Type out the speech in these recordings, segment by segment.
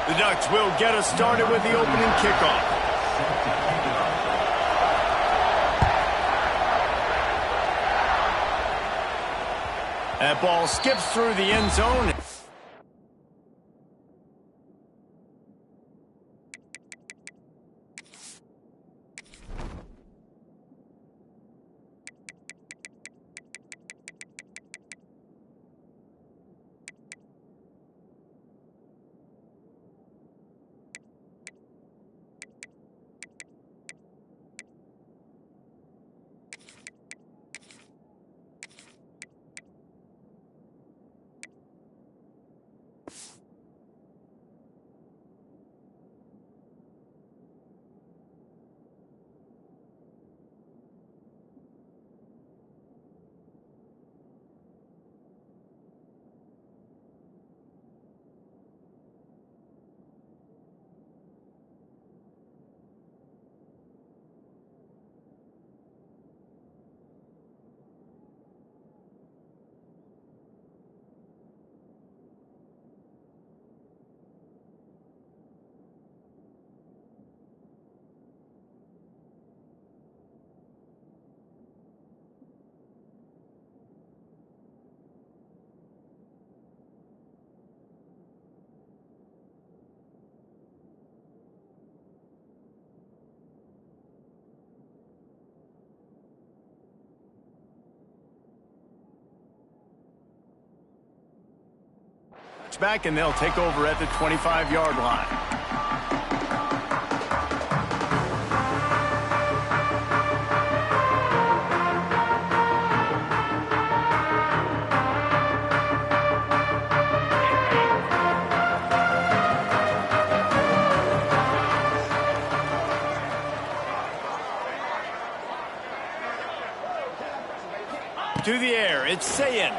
The Ducks will get us started with the opening kickoff. That ball skips through the end zone. Back, and they'll take over at the 25-yard line. To the air, it's Sayin.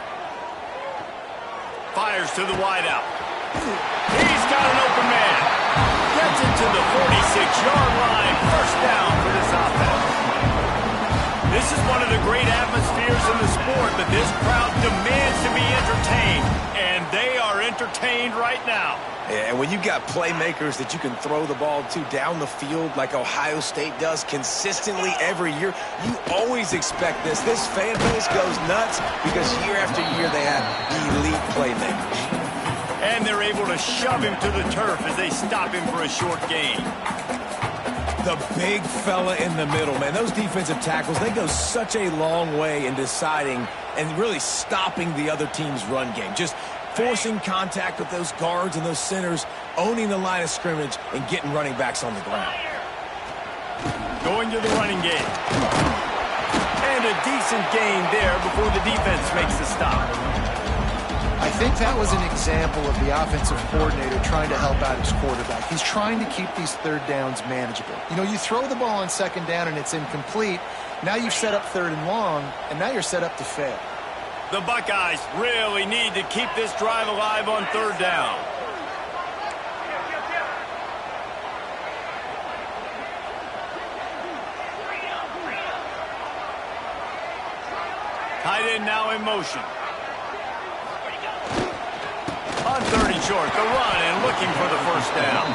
Fires to the wideout. He's got an open man. Gets it to the 46-yard line. First down for this offense. This is one of the great atmospheres in the sport, but this crowd demands to be entertained, and they are entertained right now. Yeah, and when you've got playmakers that you can throw the ball to down the field like Ohio State does consistently every year, you always expect this. This fan base goes nuts because year after year they have elite playmakers. And they're able to shove him to the turf as they stop him for a short gain. The big fella in the middle, man. Those defensive tackles, they go such a long way in deciding and really stopping the other team's run game. Just forcing contact with those guards and those centers, owning the line of scrimmage, and getting running backs on the ground. Going to the running game. And a decent gain there before the defense makes the stop. I think that was an example of the offensive coordinator trying to help out his quarterback. He's trying to keep these third downs manageable. You know, you throw the ball on second down and it's incomplete. Now you've set up third and long, and now you're set up to fail. The Buckeyes really need to keep this drive alive on third down. Tight end now in motion. On third and short, the run and looking for the first down.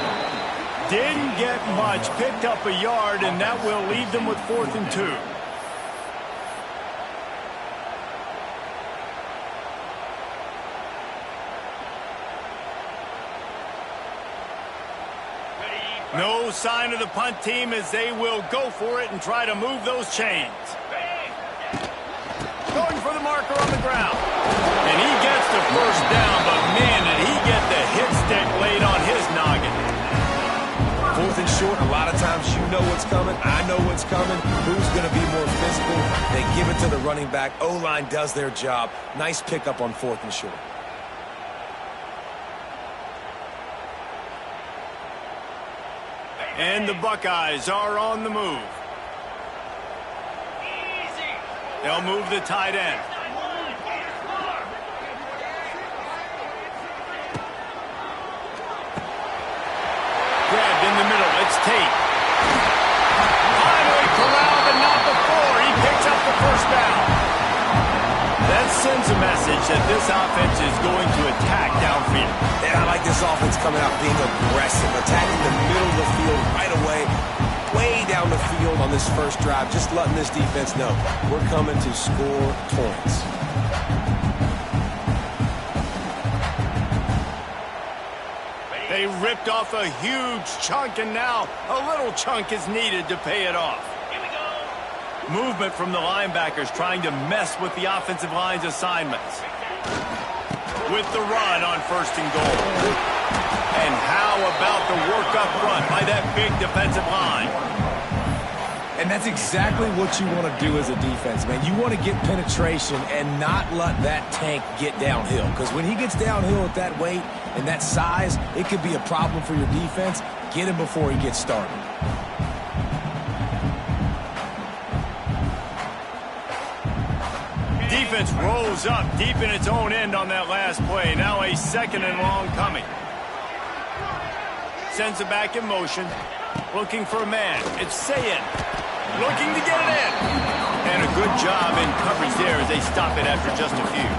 Didn't get much, picked up a yard, and that will leave them with 4th and 2. No sign of the punt team as they will go for it and try to move those chains. Going for the marker on the ground. And he gets the first down, but man, did he get the hit stick laid on his noggin. 4th and short, a lot of times you know what's coming. I know what's coming. Who's going to be more physical? They give it to the running back. O-line does their job. Nice pickup on 4th and short. And the Buckeyes are on the move. They'll move the tight end. Grabbed in the middle. It's Tate. Finally corralled, but not before. He picks up the first down. That's sends a message that this offense is going to attack downfield. Yeah, I like this offense coming out being aggressive, attacking the middle of the field right away, way down the field on this first drive, just letting this defense know we're coming to score points. They ripped off a huge chunk, and now a little chunk is needed to pay it off. Movement from the linebackers trying to mess with the offensive line's assignments. With the run on 1st and goal. And how about the work up front by that big defensive line? And that's exactly what you want to do as a defense, man. You want to get penetration and not let that tank get downhill. Because when he gets downhill at that weight and that size, it could be a problem for your defense. Get him before he gets started. Defense rolls up deep in its own end on that last play. Now a 2nd and long coming. Sends it back in motion. Looking for a man. It's Sayin. Looking to get it in. And a good job in coverage there as they stop it after just a few.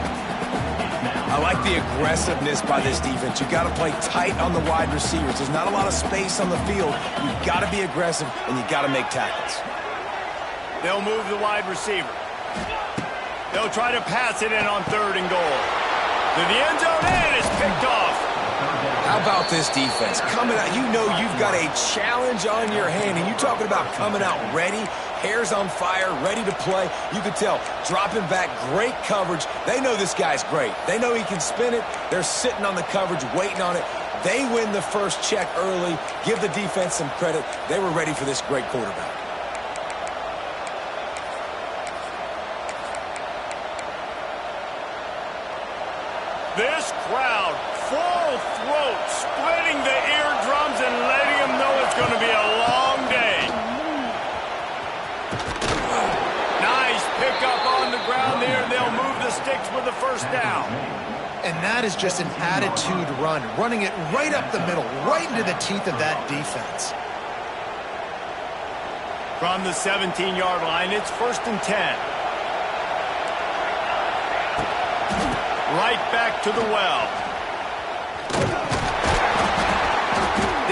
I like the aggressiveness by this defense. You got to play tight on the wide receivers. There's not a lot of space on the field. You've got to be aggressive, and you got to make tackles. They'll move the wide receiver. They'll try to pass it in on 3rd and goal. To the end zone, and it's picked off. How about this defense? Coming out, you know you've got a challenge on your hand, and you're talking about coming out ready, hairs on fire, ready to play. You can tell, dropping back, great coverage. They know this guy's great. They know he can spin it. They're sitting on the coverage, waiting on it. They win the first check early. Give the defense some credit. They were ready for this great quarterback. This crowd, full throat, splitting the eardrums and letting them know it's going to be a long day. Nice pickup on the ground there, and they'll move the sticks with the 1st down. And that is just an attitude run, running it right up the middle, right into the teeth of that defense. From the 17-yard line, it's 1st and 10. Right back to the well.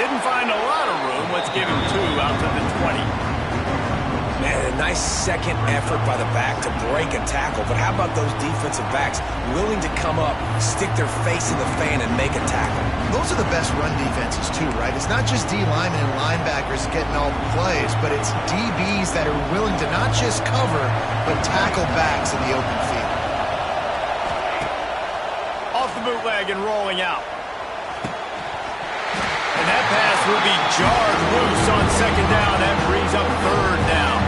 Didn't find a lot of room. Let's give him 2 out to the 20. Man, a nice second effort by the back to break a tackle. But how about those defensive backs willing to come up, stick their face in the fan, and make a tackle? Those are the best run defenses, too, right? It's not just D linemen and linebackers getting all the plays, but it's DBs that are willing to not just cover, but tackle backs in the open field. Bootleg and rolling out. And that pass will be jarred loose on 2nd down. That brings up 3rd down.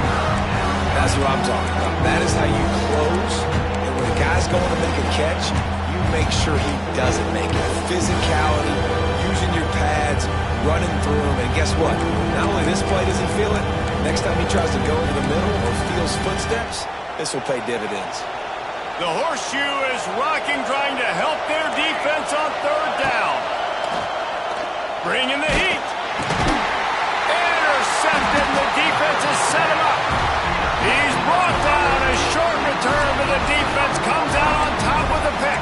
That's what I'm talking about. That is how you close. And when a guy's going to make a catch, you make sure he doesn't make it. Physicality, using your pads, running through him. And guess what? Not only this play does he feel it, next time he tries to go over the middle or feels footsteps, this will pay dividends. The horseshoe is rocking, trying to help their defense on 3rd down. Bringing the heat. Intercepted, and the defense has set him up. He's brought down. A short return, but the defense comes out on top with a pick.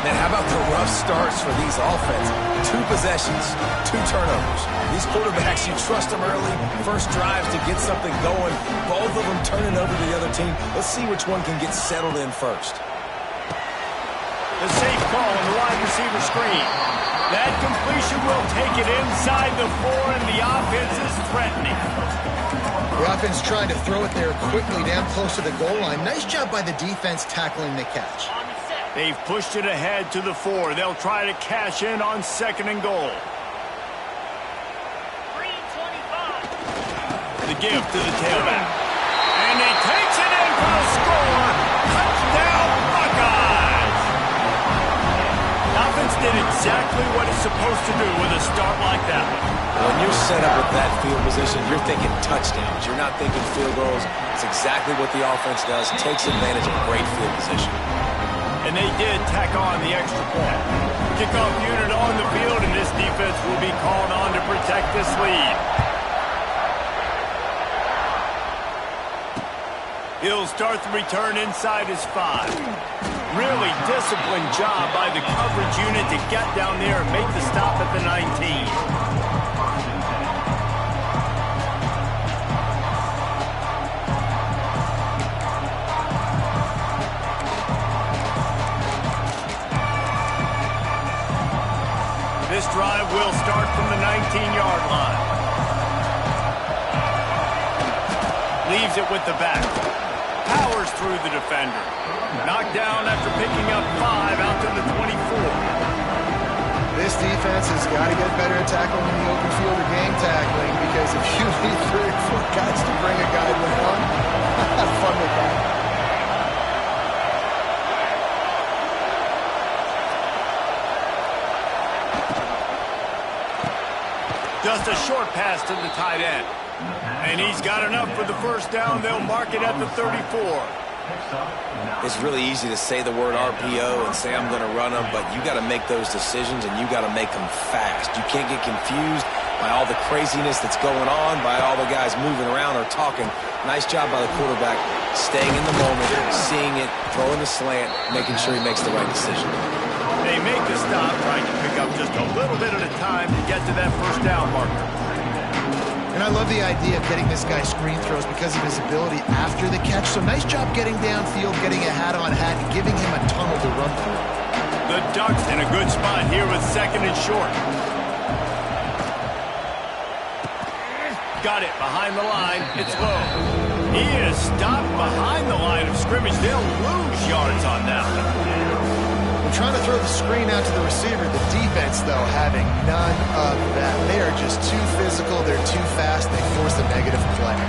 Man, how about the rough starts for these offenses? 2 possessions, 2 turnovers. These quarterbacks, you trust them early, first drives to get something going, both of them turning over to the other team. Let's see which one can get settled in first. The safe call on the wide receiver screen. That completion will take it inside the 4, and the offense is threatening. The offense trying to throw it there quickly down close to the goal line. Nice job by the defense tackling the catch. They've pushed it ahead to the 4. They'll try to cash in on 2nd and goal. The give to the tailback. And he takes it in for the score. Touchdown, Buckeyes! The offense did exactly what it's supposed to do with a start like that one. When you're set up with that field position, you're thinking touchdowns. You're not thinking field goals. It's exactly what the offense does. Takes advantage of great field position. And they did tack on the extra point. Kickoff unit on the field, and this defense will be called on to protect this lead. He'll start the return inside his 5. Really disciplined job by the coverage unit to get down there and make the stop at the 19. This drive will start from the 19-yard line. Leaves it with the back. Powers through the defender. Knocked down after picking up 5 out to the 24. This defense has got to get better at tackling in the open field or game tackling, because if you need 3 or 4 guys to bring a guy down, have fun with that. Just a short pass to the tight end. And he's got enough for the first down. They'll mark it at the 34. It's really easy to say the word RPO and say I'm going to run them, but you got to make those decisions and you got to make them fast. You can't get confused by all the craziness that's going on, by all the guys moving around or talking. Nice job by the quarterback, staying in the moment, seeing it, throwing the slant, making sure he makes the right decision. They make the stop, trying to pick up just a little bit at a time to get to that first down marker. And I love the idea of getting this guy screen throws because of his ability after the catch. So nice job getting downfield, getting a hat-on-hat, and giving him a tunnel to run through. The Ducks in a good spot here with 2nd and short. Got it behind the line. It's low. He is stopped behind the line of scrimmage. They'll lose yards on that one. Trying to throw the screen out to the receiver. The defense, though, having none of that. They are just too physical. They're too fast. They force a negative play.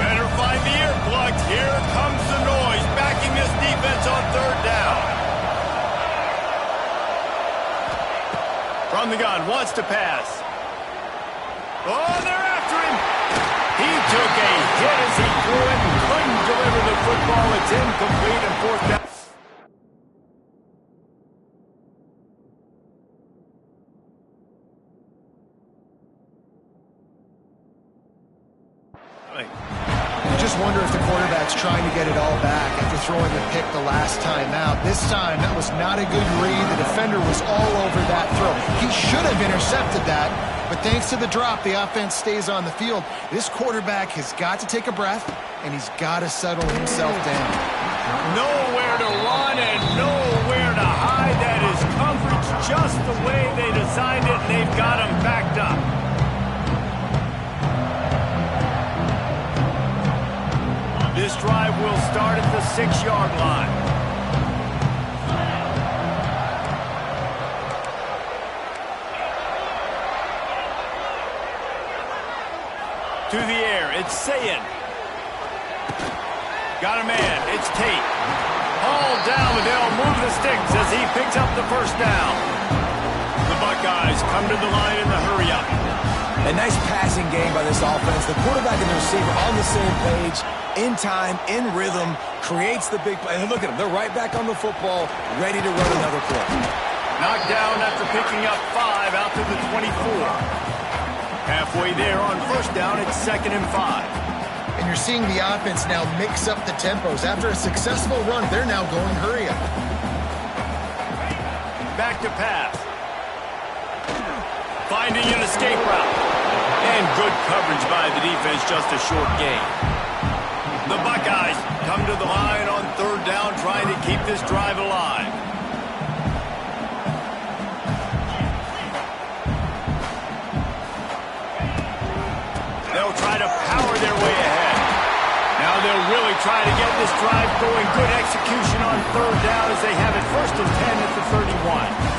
Better find the earplugs. Here comes the noise, backing this defense on 3rd down. From the gun, wants to pass. Oh, they're after him. He took a hit as he threw it and couldn't deliver the football. It's incomplete and 4th down. You just wonder if the quarterback's trying to get it all back after throwing the pick the last time out. This time, that was not a good read. The defender was all over that throw. He should have intercepted that, but thanks to the drop, the offense stays on the field. This quarterback has got to take a breath, and he's got to settle himself down. Nowhere to run and nowhere to hide. That is coverage just the way they designed it, and they've got him backed up. This drive will start at the 6-yard line. To the air, it's Sayin. Got a man, it's Tate. Hauled down, but they'll move the sticks as he picks up the first down. The Buckeyes come to the line in the hurry-up. A nice passing game by this offense. The quarterback and the receiver on the same page, in time, in rhythm, creates the big play. And look at them. They're right back on the football, ready to run another play. Knocked down after picking up 5 out to the 24. Halfway there on first down, it's 2nd and 5. And you're seeing the offense now mix up the tempos. After a successful run, they're now going hurry up. Back to pass. Finding an escape route. And good coverage by the defense, just a short gain. The Buckeyes come to the line on 3rd down, trying to keep this drive alive. They'll try to power their way ahead. Now they'll really try to get this drive going. Good execution on 3rd down as they have it 1st and 10 at the 31.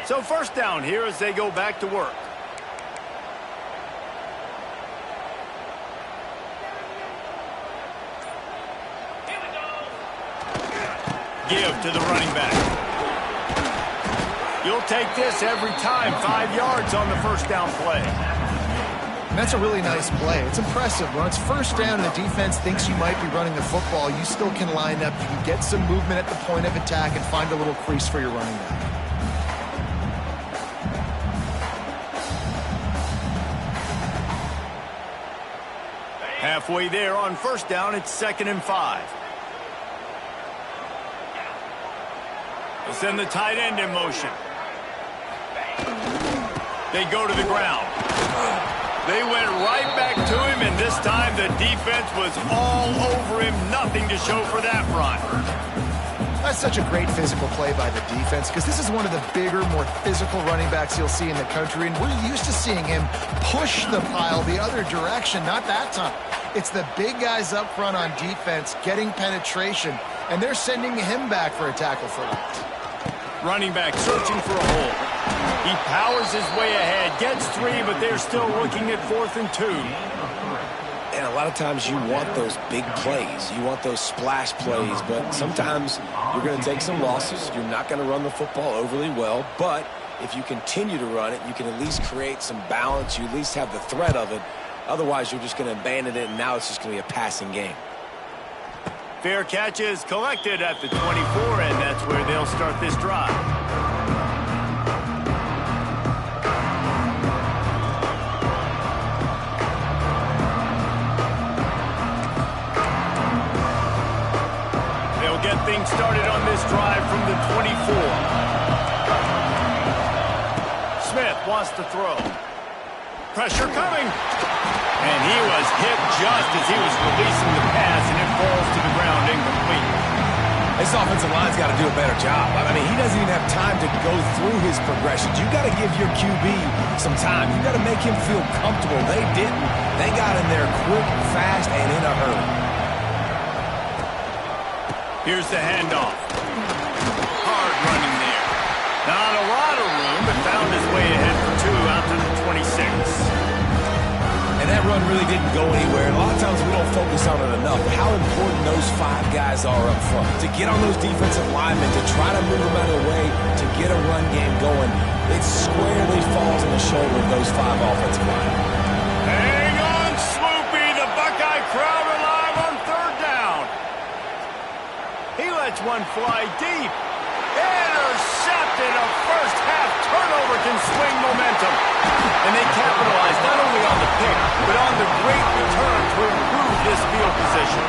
So first down here as they go back to work. Give to the running back. You'll take this every time. 5 yards on the first down play. And that's a really nice play. It's impressive. When it's first down and the defense thinks you might be running the football, you still can line up. You can get some movement at the point of attack and find a little crease for your running back. Halfway there on first down, it's 2nd and 5. They'll send the tight end in motion. They go to the ground. They went right back to him, and this time the defense was all over him. Nothing to show for that run. That's such a great physical play by the defense because this is one of the bigger, more physical running backs you'll see in the country, and we're used to seeing him push the pile the other direction. Not that time. It's the big guys up front on defense getting penetration, and they're sending him back for a tackle for loss. Running back searching for a hole. He powers his way ahead, gets 3, but they're still looking at 4th and 2. And a lot of times you want those big plays. You want those splash plays, but sometimes you're going to take some losses. You're not going to run the football overly well, but if you continue to run it, you can at least create some balance. You at least have the threat of it. Otherwise, you're just going to abandon it, and now it's just going to be a passing game. Fair catch is collected at the 24, and that's where they'll start this drive. They'll get things started on this drive from the 24. Smith wants to throw. Pressure coming. And he was hit just as he was releasing the pass, and it falls to the ground incomplete. This offensive line's got to do a better job. I mean, he doesn't even have time to go through his progressions. You got to give your QB some time. You got to make him feel comfortable. They didn't. They got in there quick, fast, and in a hurry. Here's the handoff. Hard running there. Not a lot of room, but found his way ahead for 2 out to the 26. And that run really didn't go anywhere. And a lot of times we don't focus on it enough. How important those 5 guys are up front. To get on those defensive linemen, to try to move them out of the way, to get a run game going, it squarely falls on the shoulder of those 5 offensive linemen. Hang on, Swoopy. The Buckeye crowd alive on 3rd down. He lets one fly deep. Intercepted. A first-half turnover can swing momentum. And they capitalize not only on the pick, but on the great return to improve this field position.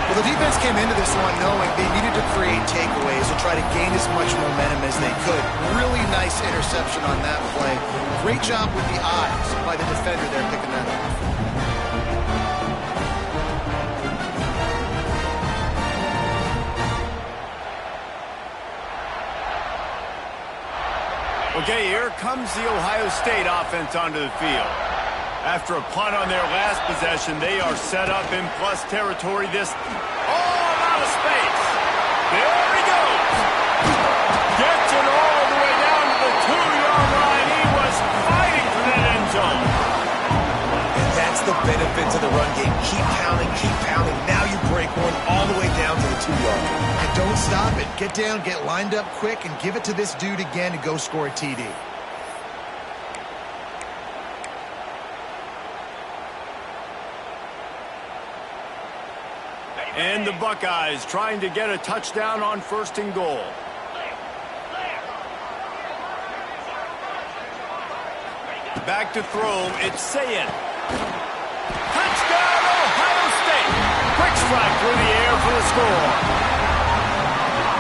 Well, the defense came into this one knowing they needed to create takeaways to try to gain as much momentum as they could. Really nice interception on that play. Great job with the eyes by the defender there picking that up. Okay, here comes the Ohio State offense onto the field. After a punt on their last possession, they are set up in plus territory. This all out of space. There he goes. Gets it all the way down to the 2-yard line. He was fighting for that end zone. And that's the benefit to the run game. Keep pounding, keep pounding. Now you break one all the way down to the 2-yard line. And don't stop it. Get down, get lined up quick, and give it to this dude again to go score a TD. And the Buckeyes trying to get a touchdown on 1st and goal. Back to throw. It's Sayin. Touchdown, Ohio State. Quick strike through the air for the score.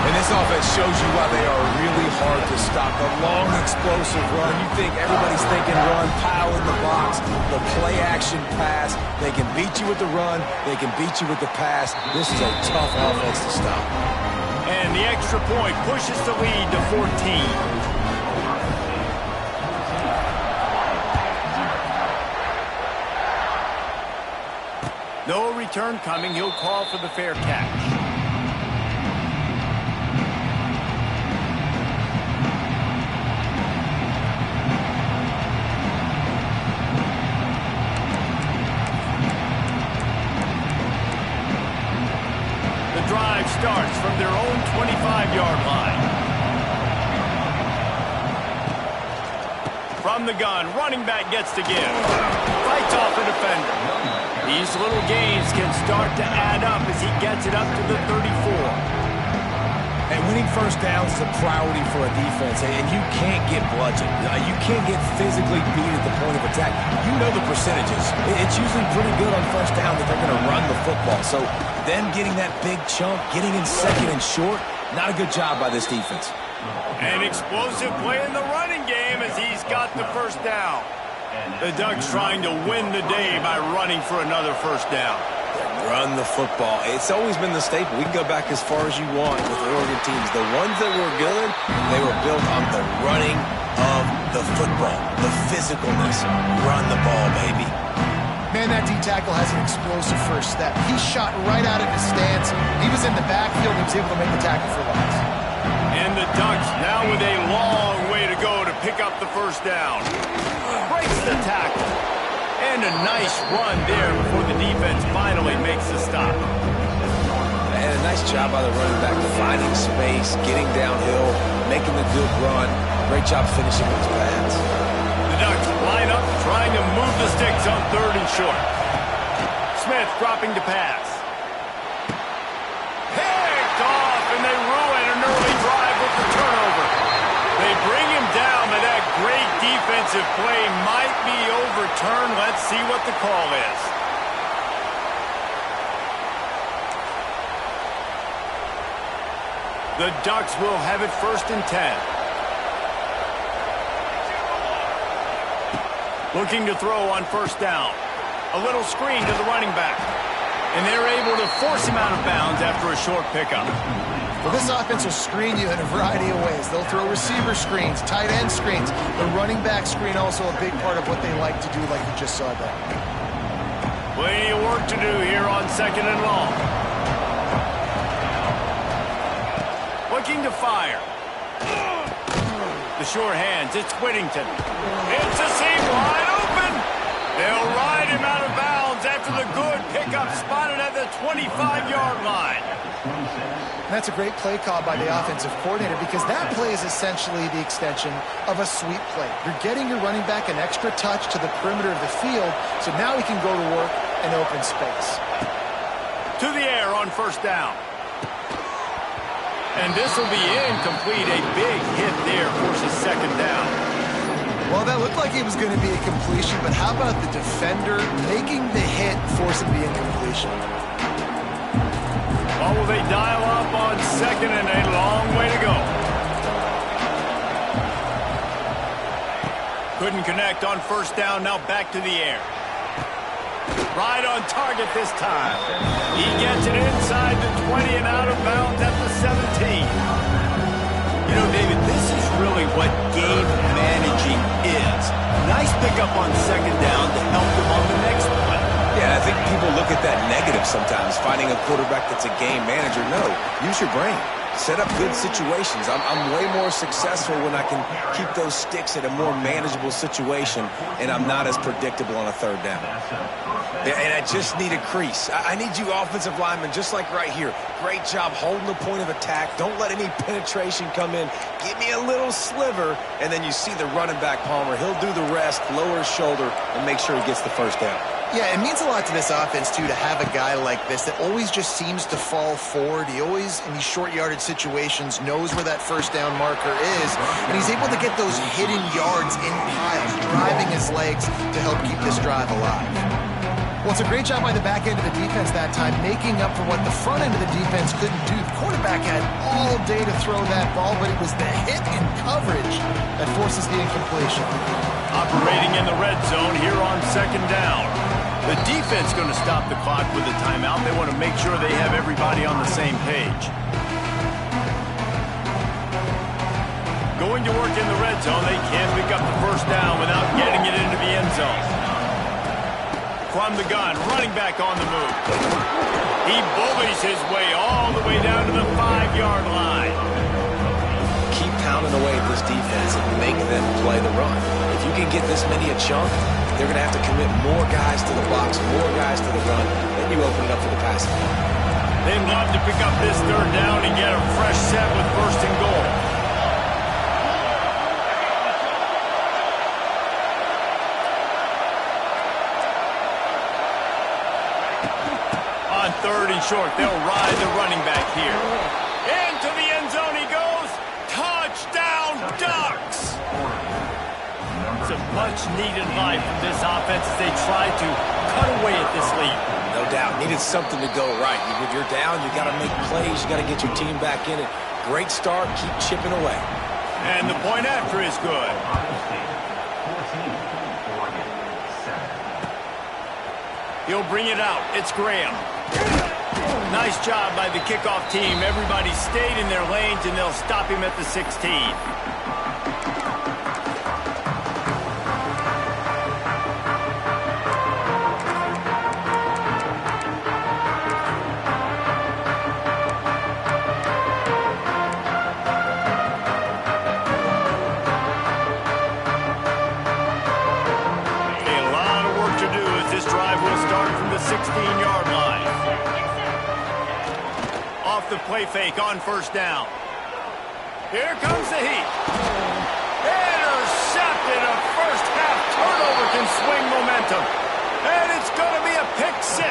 And this offense shows you why they are really hard to stop. The long, explosive run. You think everybody's thinking run, pile in the box, the play-action pass. They can beat you with the run. They can beat you with the pass. This is a tough offense to stop. And the extra point pushes the lead to 14. No return coming. He'll call for the fair catch. From the gun, running back gets to give. Fights off a defender. These little gains can start to add up as he gets it up to the 34. And winning first downs is a priority for a defense, and you can't get bludgeoned. You can't get physically beat at the point of attack. You know the percentages. It's usually pretty good on first down that they're going to run the football. So them getting that big chunk, getting in second and short, not a good job by this defense. An explosive play in the running game as he's got the first down. The Ducks trying to win the day by running for another first down. Run the football. It's always been the staple. We can go back as far as you want with the Oregon teams. The ones that were good, they were built on the running of the football, the physicalness. Run the ball, baby. Man, that D-tackle has an explosive first step. He shot right out of his stance. He was in the backfield and he was able to make the tackle for loss. And the Ducks now with a long way to go to pick up the first down. Breaks the tackle. And a nice run there before the defense finally makes the stop. And a nice job by the running back, finding space, getting downhill, making the good run. Great job finishing those pads. The Ducks line up, trying to move the sticks on 3rd and short. Smith dropping to pass. Picked off, and they ruin an early drive with the turnover. They bring him down, but that great defensive play might be overturned. Let's see what the call is. The Ducks will have it 1st and 10. Looking to throw on first down. A little screen to the running back. And they're able to force him out of bounds after a short pickup. Well, this offense will screen you in a variety of ways. They'll throw receiver screens, tight end screens. The running back screen also a big part of what they like to do, like you just saw there. Plenty of work to do here on 2nd and long. Looking to fire. The sure hands, it's Whittington. It's a seam wide open. They'll ride him out of bounds after the good pickup spotted at the 25-yard line. And that's a great play call by the offensive coordinator because that play is essentially the extension of a sweep play. You're getting your running back an extra touch to the perimeter of the field, so now he can go to work in open space. To the air on first down. And this will be incomplete. A big hit there forces 2nd down. Well, that looked like it was going to be a completion, but how about the defender making the hit, forcing the incompletion? Well, will they dial up on 2nd and a long way to go? Couldn't connect on first down, now back to the air. Right on target this time. He gets it inside the 20 and out of bounds at the 17. You know, David, this is really what game managing is. Nice pickup on 2nd down to help them on the next play. Yeah, I think people look at that negative sometimes, finding a quarterback that's a game manager. No, use your brain. Set up good situations. I'm way more successful when I can keep those sticks at a more manageable situation, and I'm not as predictable on a 3rd down. And I just need a crease. I need you offensive linemen, just like right here. Great job holding the point of attack. Don't let any penetration come in. Give me a little sliver, and then you see the running back, Palmer. He'll do the rest, lower his shoulder, and make sure he gets the first down. Yeah, it means a lot to this offense, too, to have a guy like this that always just seems to fall forward. He always, in these short yardage situations, knows where that first down marker is, and he's able to get those hidden yards in piles, driving his legs to help keep this drive alive. Well, it's a great job by the back end of the defense that time, making up for what the front end of the defense couldn't do. The quarterback had all day to throw that ball, but it was the hit and coverage that forces the incompletion. Operating in the red zone here on 2nd down. The defense going to stop the clock with a timeout. They want to make sure they have everybody on the same page. Going to work in the red zone. They can't pick up the first down without getting it into the end zone. From the gun, running back on the move. He bullies his way all the way down to the 5-yard line. Keep pounding away at this defense and make them play the run. If you can get this many a chunk, they're going to have to commit more guys to the box, more guys to the run. Then you open it up for the passing. They'd love to pick up this 3rd down and get a fresh set with 1st and goal. 3rd and short. They'll ride the running back here. Into the end zone he goes. Touchdown, Ducks! It's a much-needed life from this offense as they try to cut away at this lead. No doubt. Needed something to go right. If you're down, you got to make plays. You got to get your team back in it. Great start. Keep chipping away. And the point after is good. He'll bring it out. It's Graham. Nice job by the kickoff team. Everybody stayed in their lanes, and they'll stop him at the 16. A lot of work to do as this drive will start from the 16-yard line. Off the play fake on 1st down. Here comes the heat. Intercepted. A first-half turnover can swing momentum. And it's going to be a pick 6.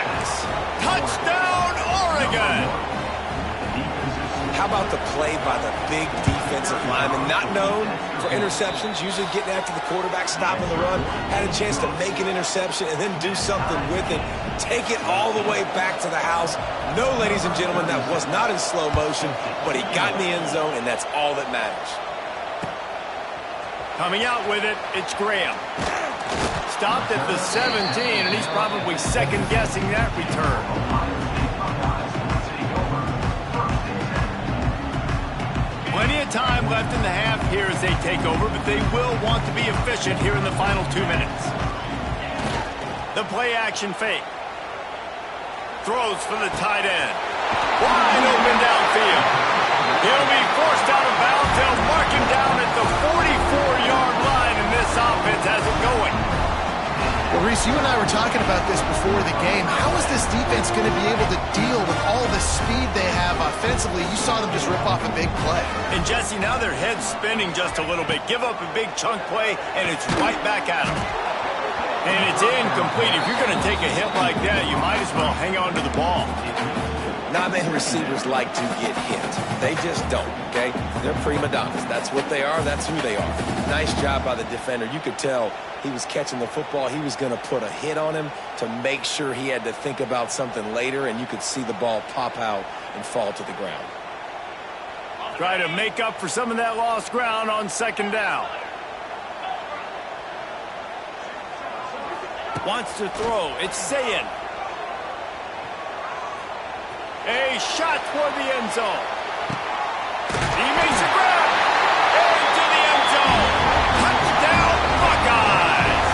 Touchdown, Oregon. How about the play by the big defensive lineman? Not known for interceptions, usually getting after the quarterback, stopping the run. Had a chance to make an interception and then do something with it. Take it all the way back to the house. No, ladies and gentlemen, that was not in slow motion, but he got in the end zone, and that's all that matters. Coming out with it, it's Graham. Stopped at the 17, and he's probably second-guessing that return. Plenty of time left in the half here as they take over, but they will want to be efficient here in the final 2 minutes. The play-action fake. Throws for the tight end. Wide open downfield. He'll be forced out of bounds. They'll mark him down at the 44-yard line, and this offense has it going. Well, Reese, you and I were talking about this before the game. How is this defense going to be able to deal with all the speed they have offensively? You saw them just rip off a big play. And, Jesse, now their head's spinning just a little bit. Give up a big chunk play, and it's right back at them. And it's incomplete. If you're going to take a hit like that, you might as well hang on to the ball. Not many receivers like to get hit. They just don't, okay? They're prima donnas. That's what they are. That's who they are. Nice job by the defender. You could tell he was catching the football. He was going to put a hit on him to make sure he had to think about something later, and you could see the ball pop out and fall to the ground. Try to make up for some of that lost ground on 2nd down. Wants to throw. It's Zayn. A shot toward the end zone. He makes a grab. Into the end zone. Touchdown, Buckeyes.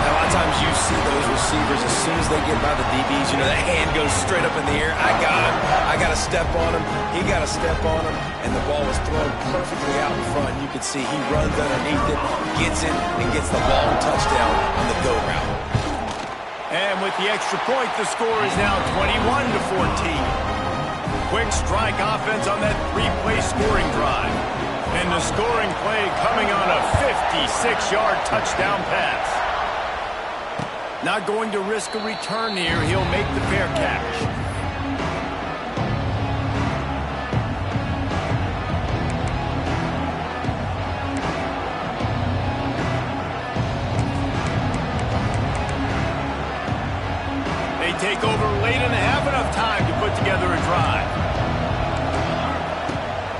Now, a lot of times you see those receivers, as soon as they get by the DBs, you know, that hand goes straight up in the air. I got him. I got to step on him. He got to step on him. And the ball was thrown perfectly out in front. You can see he runs underneath it, gets it, and gets the ball and touchdown on the go route. And with the extra point, the score is now 21-14. Quick strike offense on that 3-play scoring drive. And the scoring play coming on a 56-yard touchdown pass. Not going to risk a return here. He'll make the fair catch. Take over late in the half, enough time to put together a drive.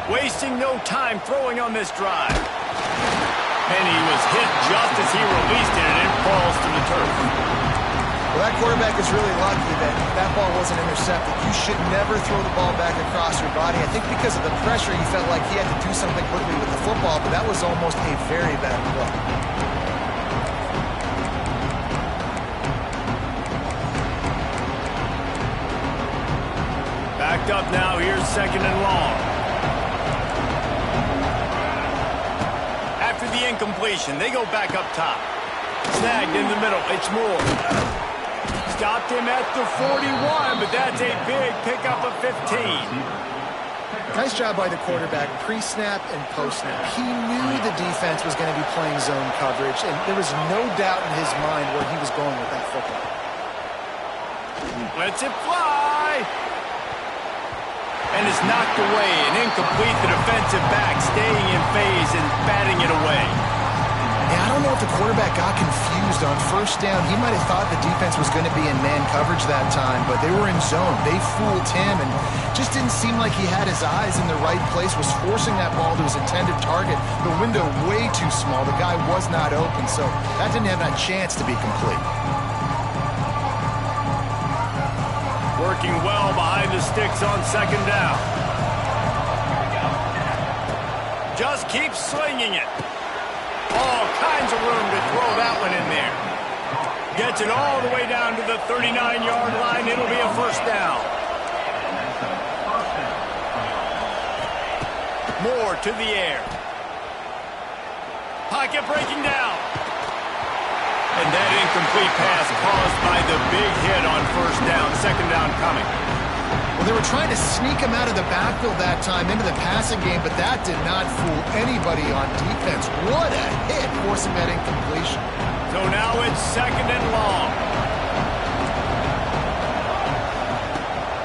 Wasting no time throwing on this drive. And he was hit just as he released it, and it falls to the turf. Well, that quarterback is really lucky that that ball wasn't intercepted. You should never throw the ball back across your body. I think because of the pressure, he felt like he had to do something quickly with the football, but that was almost a very bad play. Backed up now, here's 2nd and long. After the incompletion, they go back up top. Snagged in the middle, it's Moore. Stopped him at the 41, but that's a big pickup of 15. Nice job by the quarterback, pre-snap and post-snap. He knew the defense was going to be playing zone coverage, and there was no doubt in his mind where he was going with that football. Lets it fly. And it's knocked away and incomplete. The defensive back staying in phase and batting it away. Yeah, I don't know if the quarterback got confused on first down. He might have thought the defense was going to be in man coverage that time, but they were in zone. They fooled him and just didn't seem like he had his eyes in the right place, was forcing that ball to his intended target. The window way too small. The guy was not open, so that didn't have that chance to be complete. Working well behind the sticks on second down. Just keep slinging it. All kinds of room to throw that one in there. Gets it all the way down to the 39-yard line. It'll be a first down. Moore to the air. Pocket breaking down. And that incomplete pass caused by the big hit on first down. Second down coming. Well, they were trying to sneak him out of the backfield that time into the passing game, but that did not fool anybody on defense. What a hit, forcing that incompletion. So now it's second and long.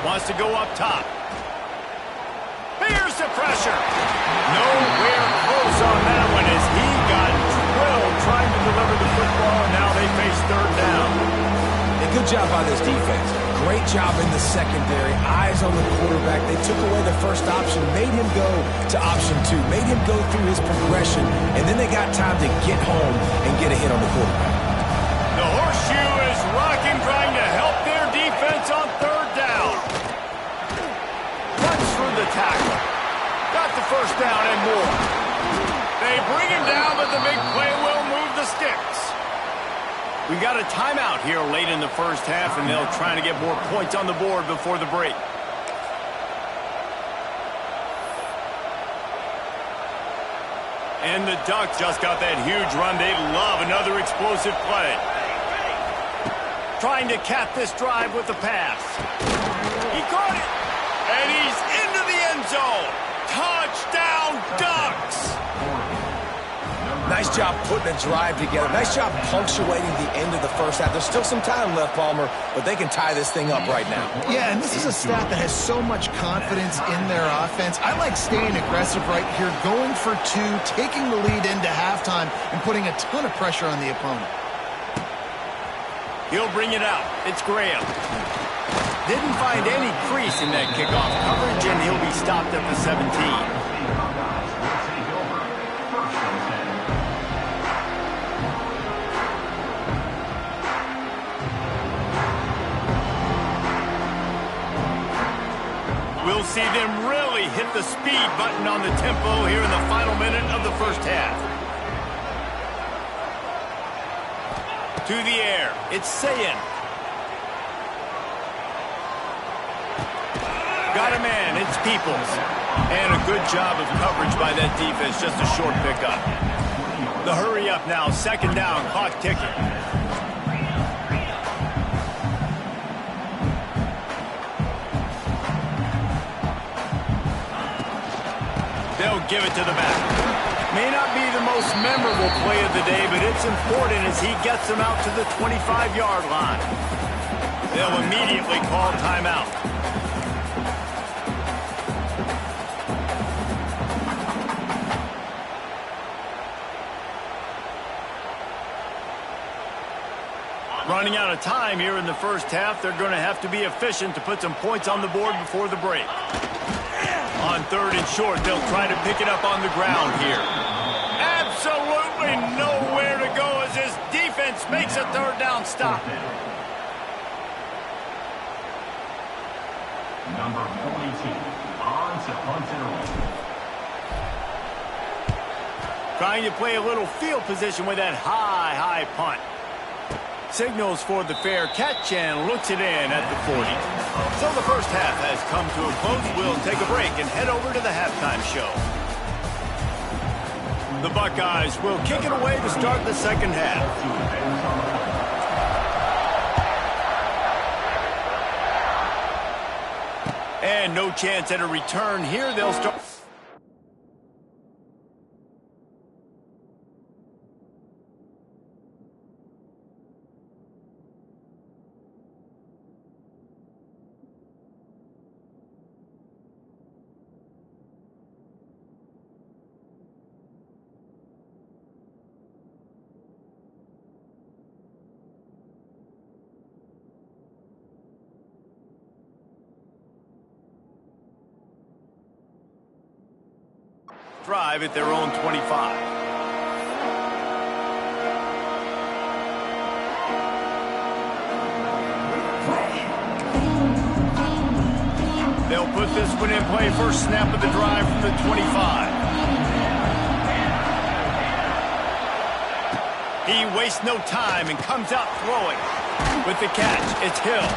Wants to go up top. Here's the pressure. Nowhere close on that one as he got drilled trying to deliver the football, and now they face third down. And good job by this defense. Great job in the secondary. Eyes on the quarterback. They took away the first option, made him go to option 2, made him go through his progression, and then they got time to get home and get a hit on the quarterback. The horseshoe is rocking, trying to help their defense on third down. Runs through the tackle. Got the first down and more. They bring him down, but the big play will move the sticks. We've got a timeout here late in the first half, and they'll try to get more points on the board before the break. And the Ducks just got that huge run. They love another explosive play. Trying to cap this drive with the pass. He caught it, and he's into the end zone. Touchdown, Ducks! Nice job putting a drive together. Nice job punctuating the end of the first half. There's still some time left, Palmer, but they can tie this thing up right now. Yeah, and this is a staff that has so much confidence in their offense. I like staying aggressive right here, going for 2, taking the lead into halftime, and putting a ton of pressure on the opponent. He'll bring it out. It's Graham. Didn't find any crease in that kickoff coverage, and he'll be stopped at the 17. We'll see them really hit the speed button on the tempo here in the final minute of the first half. To the air, it's Sayin. Got a man, it's Peoples. And a good job of coverage by that defense, just a short pickup. The hurry up now, second down, clock ticking. They'll give it to the back. May not be the most memorable play of the day, but it's important as he gets them out to the 25-yard line. They'll immediately call timeout. Running out of time here in the first half. They're going to have to be efficient to put some points on the board before the break. On third and short, they'll try to pick it up on the ground here. Absolutely nowhere to go as this defense makes a third down stop. Number 42, on to punt it. Trying to play a little field position with that high punt. Signals for the fair catch and looks it in at the 40. So the first half has come to a close. We'll take a break and head over to the halftime show. The Buckeyes will kick it away to start the second half. And no chance at a return here. They'll start. drive at their own 25. They'll put this one in play. First snap of the drive from the 25. He wastes no time and comes out throwing. With the catch, it's Hill.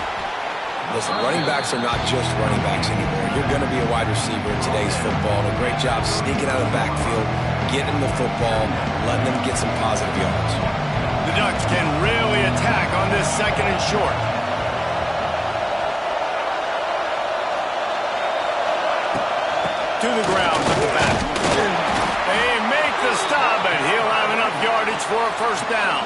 Listen, running backs are not just running backs anymore. You're going to be a wide receiver in today's football. And a great job sneaking out of the backfield, getting the football, letting them get some positive yards. The Ducks can really attack on this second and short. To the ground with the back. They make the stop, and he'll have enough yardage for a first down.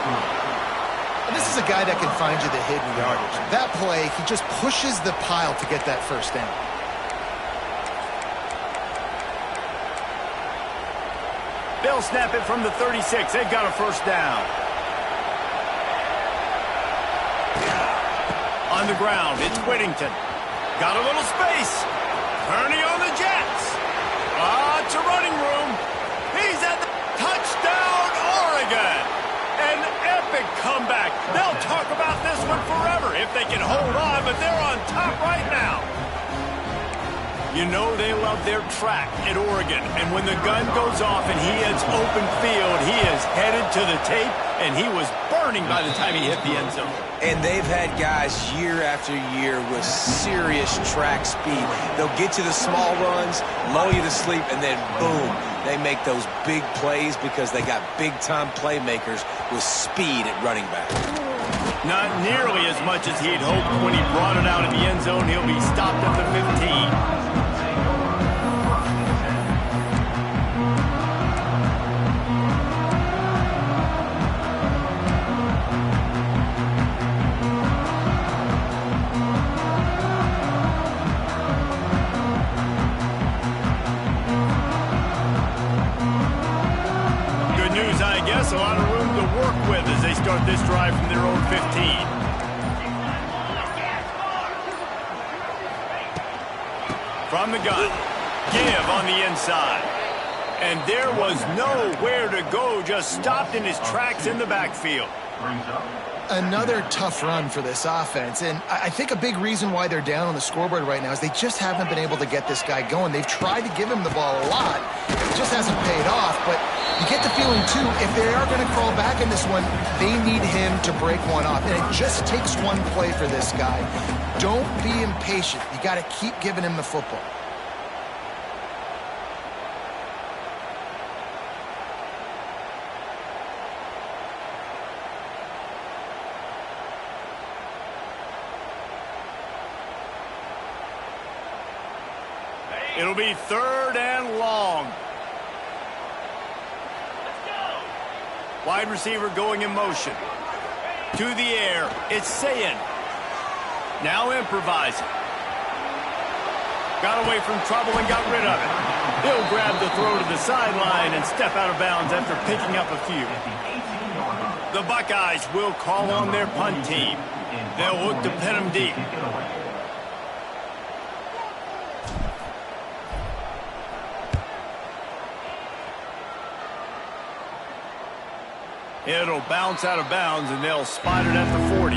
And this is a guy that can find you the hidden yardage. That play, he just pushes the pile to get that first down. They'll snap it from the 36. They've got a first down. On the ground, it's Whittington. Got a little space. Kearney on the Jets. Lots of running room. He's at the touchdown, Oregon. An epic comeback. They'll talk about this one forever if they can hold on, but they're on top right now. You know they love their track at Oregon, and when the gun goes off and he hits open field, he is headed to the tape, and he was burning by the time he hit the end zone. And they've had guys year after year with serious track speed. They'll get you the small runs, lull you to sleep, and then boom, they make those big plays because they got big-time playmakers with speed at running back. Not nearly as much as he'd hoped when he brought it out in the end zone. He'll be stopped at the 15. A lot of room to work with as they start this drive from their own 15. From the gun, give on the inside. And there was nowhere to go, just stopped in his tracks in the backfield. Another tough run for this offense, and I think a big reason why they're down on the scoreboard right now is they just haven't been able to get this guy going. They've tried to give him the ball a lot. It just hasn't paid off, but you get the feeling, too, if they are going to crawl back in this one, they need him to break one off, and it just takes one play for this guy. Don't be impatient. You got to keep giving him the football. It'll be third and long. Wide receiver going in motion. To the air, it's Sayin. Now improvising. Got away from trouble and got rid of it. He'll grab the throw to the sideline and step out of bounds after picking up a few. The Buckeyes will call on their punt team. They'll look to pin him deep. It'll bounce out of bounds, and they'll spot it at the 40.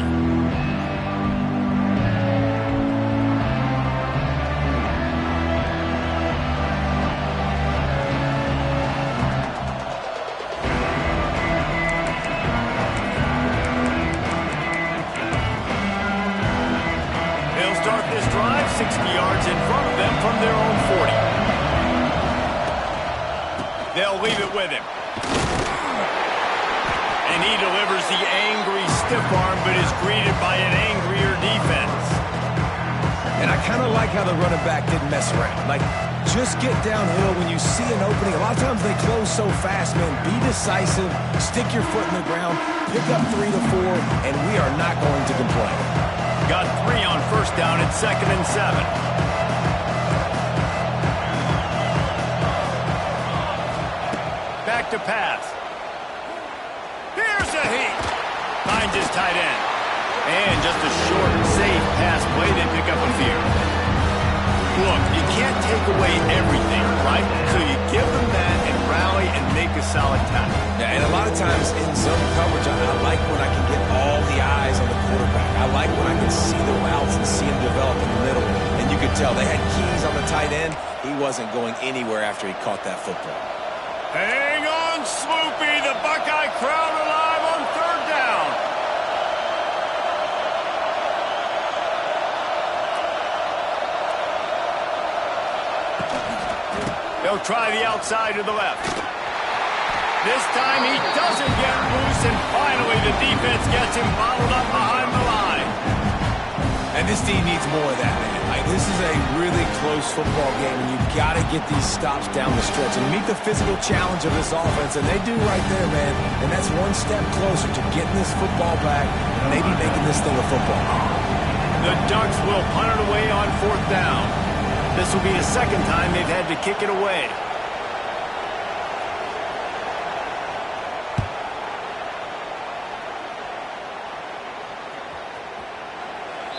They'll start this drive 60 yards in front of them from their own 40. They'll leave it with him. And he delivers the angry stiff arm, but is greeted by an angrier defense. And I kind of like how the running back didn't mess around. Like, just get downhill when you see an opening. A lot of times they close so fast, man. Be decisive, stick your foot in the ground, pick up 3 to 4, and we are not going to complain. Got 3 on first down at 2nd and 7. Back to pass. Here's a heat. Finds his tight end. And just a short, safe pass play. They pick up a few. Look, you can't take away everything, right? So you give them that and rally and make a solid tackle. Yeah, and a lot of times in zone coverage, I like when I can get all the eyes on the quarterback. I like when I can see the routes and see him develop in the middle. And you could tell they had keys on the tight end. He wasn't going anywhere after he caught that football. Hang on, Swoopy. The Buckeye crowd alive on third down. They'll try the outside to the left. This time he doesn't get loose, and finally the defense gets him bottled up behind the line. And this team needs more of that, man. Like, this is a really close football game, and you've got to get these stops down the stretch and meet the physical challenge of this offense, and they do right there, man. And that's one step closer to getting this football back and maybe making this thing a football. The Ducks will punt it away on fourth down. This will be the second time they've had to kick it away.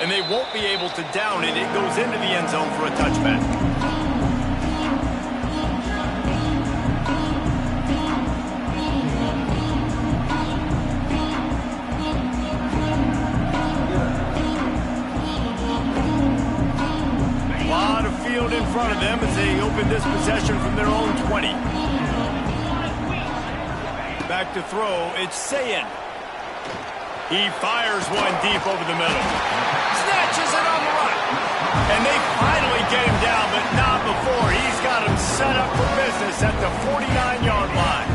And they won't be able to down it. It goes into the end zone for a touchback. A lot of field in front of them as they open this possession from their own 20. Back to throw, it's Sayin. He fires one deep over the middle. Snatches it on the right. And they finally get him down, but not before. He's got him set up for business at the 49-yard line.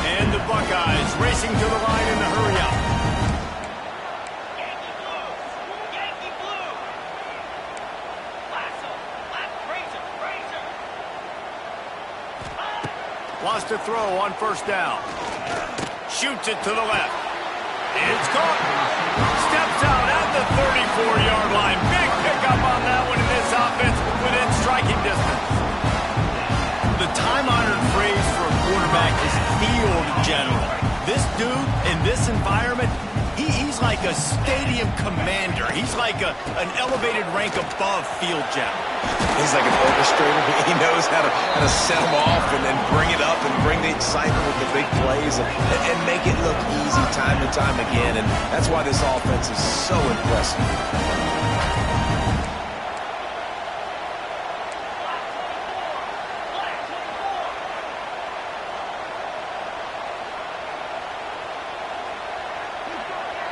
And the Buckeyes racing to the line in the hurry-up. Yankee blue. Lasso. Razor. Lost a throw on first down. Shoots it to the left. It's caught. Steps out at the 34-yard line. Big pickup on that one, and this offense within striking distance. The time-honored phrase for a quarterback is field general. This dude in this environment, he's like a stadium commander. He's like an elevated rank above field general. He's like an orchestrator. He knows how to set them off and then bring it up and bring the excitement with the big plays and make it look easy time and time again. And that's why this offense is so impressive.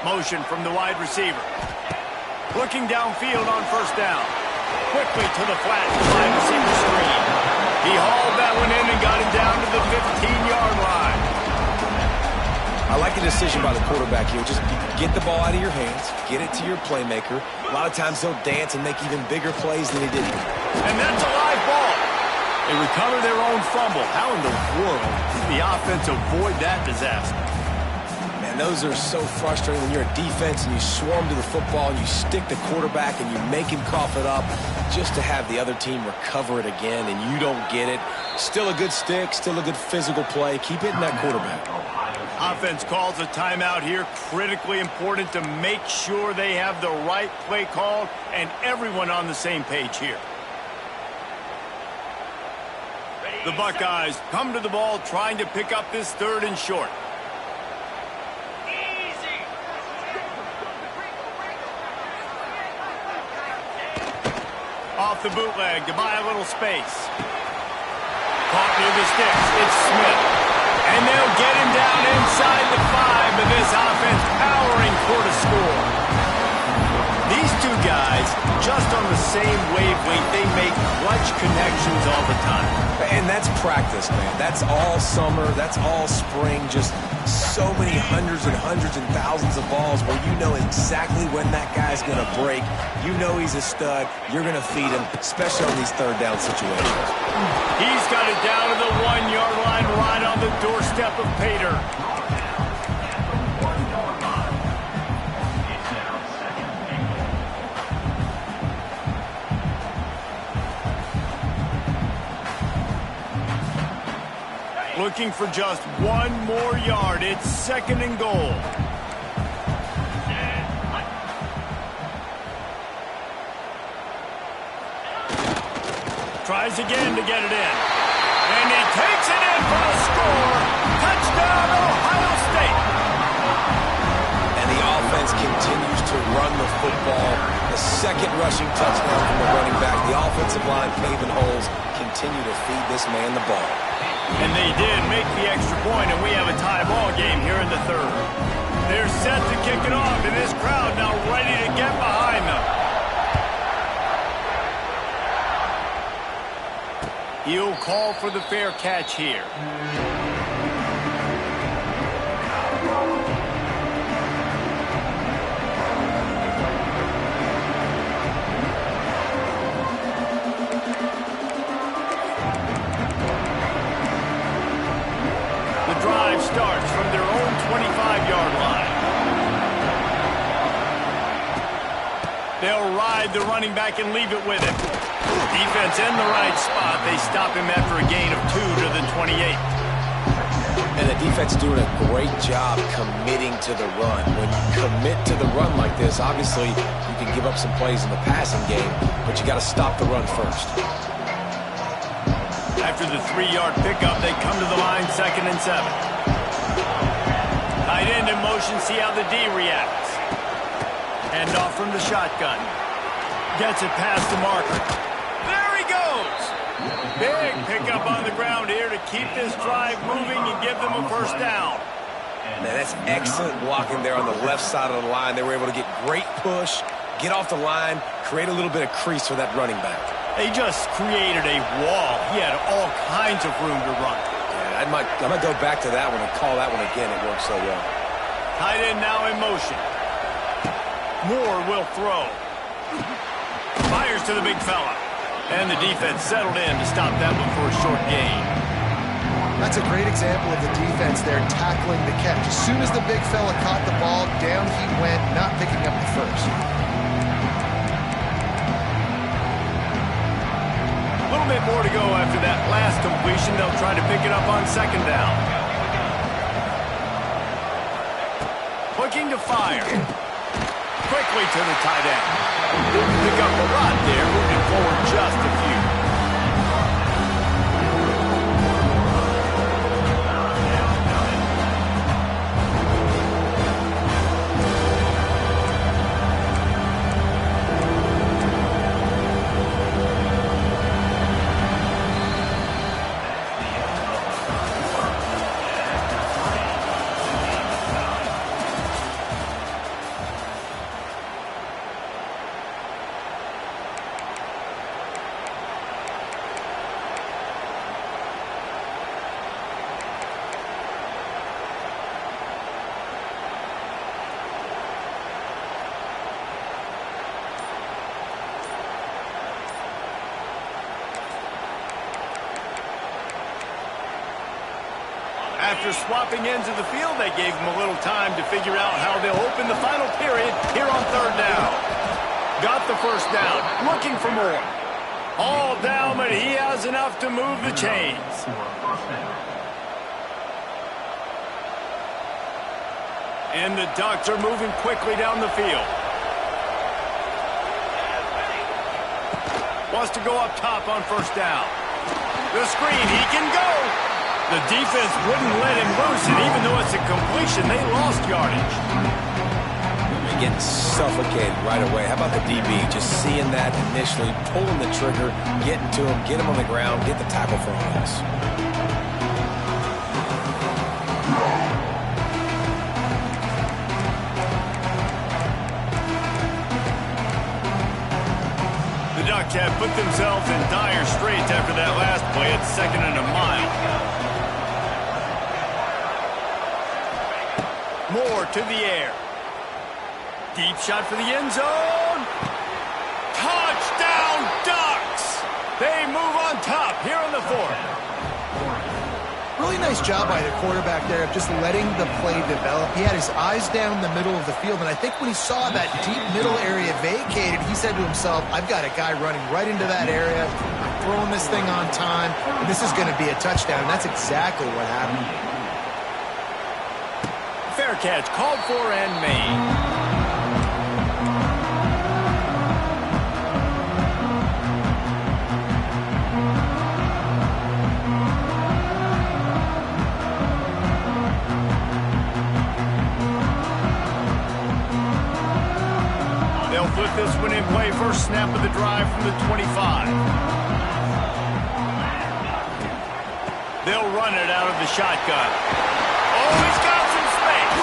Motion from the wide receiver. Looking downfield on first down. Quickly to the flat wide receiver screen. He hauled that one in and got it down to the 15-yard line. I like the decision by the quarterback here. Just get the ball out of your hands, get it to your playmaker. A lot of times they'll dance and make even bigger plays than he did here. And that's a live ball. They recover their own fumble. How in the world did the offense avoid that disaster? Man, those are so frustrating when you're a defense and you swarm to the football and you stick the quarterback and you make him cough it up just to have the other team recover it again and you don't get it. Still a good stick, still a good physical play. Keep hitting that quarterback. Offense calls a timeout here. Critically important to make sure they have the right play called and everyone on the same page here. The Buckeyes come to the ball trying to pick up this third and short. Off the bootleg to buy a little space. Caught near the sticks. It's Smith. And they'll get him down inside the 5, but this offense powering for the score. These two guys, just on the same wavelength, they make clutch connections all the time. And that's practice, man. That's all summer. That's all spring. Just so many hundreds and thousands of balls where you know exactly when that guy's going to break. You know he's a stud. You're going to feed him, especially on these third down situations. He's got it down to the 1-yard line right on the doorstep of Pater. Looking for just one more yard. It's second and goal. Tries again to get it in. And he takes it in for the score. Touchdown, Ohio State. And the offense continues to run the football. The second rushing touchdown from the running back. The offensive line paving holes. Continue to feed this man the ball. And they did make the extra point, and we have a tie ball game here in the third. They're set to kick it off, and this crowd now ready to get behind them. He'll call for the fair catch here. The drive starts from their own 25-yard line. They'll ride the running back and leave it with him. Defense in the right spot. They stop him after a gain of 2 to the 28. And the defense doing a great job committing to the run. When you commit to the run like this, obviously you can give up some plays in the passing game, but you got to stop the run first. After the 3-yard pickup, they come to the line, 2nd and 7. Tight end in motion, see how the D reacts. Hand off from the shotgun. Gets it past the marker. There he goes! Big pickup on the ground here to keep this drive moving and give them a first down. Man, that's excellent blocking there on the left side of the line. They were able to get great push, get off the line, create a little bit of crease for that running back. They just created a wall. He had all kinds of room to run. Yeah, I might go back to that one and call that one again. It worked so well. Tight end now in motion. Moore will throw. Fires to the big fella. And the defense settled in to stop that one for a short gain. That's a great example of the defense there tackling the catch. As soon as the big fella caught the ball, down he went, not picking up the first. A little bit more to go after that last completion. They'll try to pick it up on 2nd down. Looking to fire. Quickly to the tight end. Didn't pick up a lot there, moving forward just a few. After swapping ends of the field, they gave him a little time to figure out how they'll open the final period here on 3rd down. Got the first down, looking for more. All down, but he has enough to move the chains. And the Ducks are moving quickly down the field. Wants to go up top on 1st down. The screen, he can go. The defense wouldn't let him loose, and even though it's a completion, they lost yardage. They're getting suffocated right away. How about the DB? Just seeing that initially, pulling the trigger, getting to him, get him on the ground, get the tackle for a loss. The Ducks have put themselves in dire straits after that last play. It's 2nd and a mile. Moore to the air. Deep shot for the end zone. Touchdown, Ducks! They move on top here in the 4th. Really nice job by the quarterback there of just letting the play develop. He had his eyes down the middle of the field, and I think when he saw that deep middle area vacated, he said to himself, I've got a guy running right into that area, throwing this thing on time, and this is going to be a touchdown. And that's exactly what happened. Fair catch called for and made. with this one in play. First snap of the drive from the 25. They'll run it out of the shotgun. Oh, he's got some space.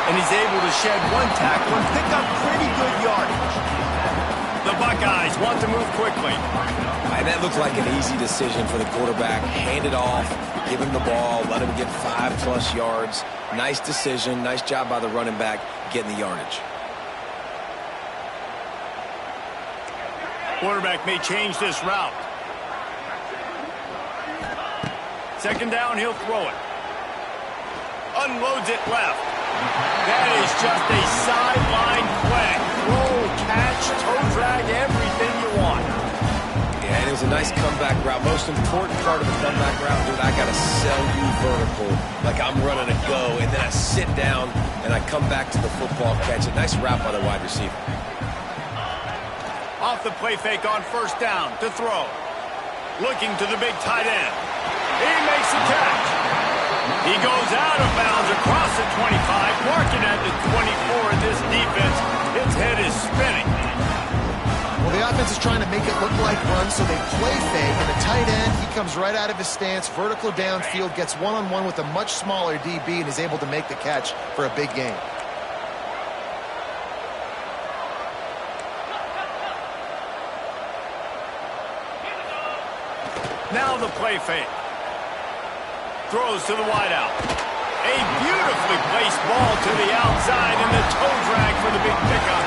And he's able to shed one tackle and pick up pretty good yardage. The Buckeyes want to move quickly. And that looked like an easy decision for the quarterback. Hand it off, give him the ball, let him get 5+ yards. Nice decision. Nice job by the running back getting the yardage. Quarterback may change this route. Second down, he'll throw it. Unloads it left. That is just a sideline play. Roll, catch, toe drag, everything you want. Yeah, and it was a nice comeback route. Most important part of the comeback route, dude, I got to sell you vertical like I'm running a go, and then I sit down and I come back to the football, catch it. Nice route by the wide receiver. Off the play fake on first down to throw. Looking to the big tight end. He makes the catch. He goes out of bounds across the 25, marking at the 24 in this defense. His head is spinning. Well, the offense is trying to make it look like run, so they play fake. And the tight end, he comes right out of his stance, vertical downfield, gets one-on-one with a much smaller DB, and is able to make the catch for a big gain. Now the play fake. Throws to the wideout. A beautifully placed ball to the outside, and the toe drag for the big pickup.